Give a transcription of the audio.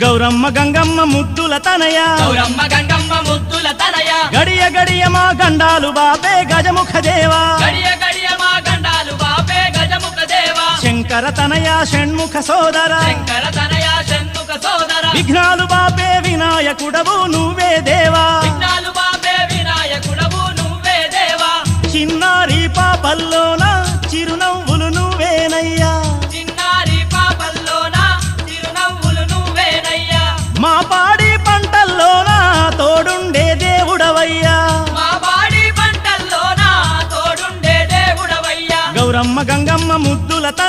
గౌరమ్మ గంగమ్మ ముద్దుల తనయ గౌరమ్మ గంగమ్మ ముద్దుల తనయ గడియ గడియ మా గండాలు బాపే గజముఖ దేవా గడియ గడియ మా గండాలు బాపే గజముఖ దేవా శంకర తనయ షణ్ముఖ సోదర శంకర తనయ షణ్ముఖ సోదర విఘ్నాలు బాపే వినాయకుడవు నువ్వే దేవా విఘ్నాలు బాపే వినాయకుడవు నువ్వే దేవా చిన్నారి పాపల్లోన చిరునవ్వులు నువ్వేనయ్యా చిన్నారి పాపల్లోన చిరునవ్వులు నువ్వేనయ్యా మా పాడి పంటల్లోన తోడుండే దేవుడవయ్యా మా బాడి పంటల్లోన తోడుండే దేవుడవయ్యా గౌరమ్మ గంగమ్మ ముద్దుల తన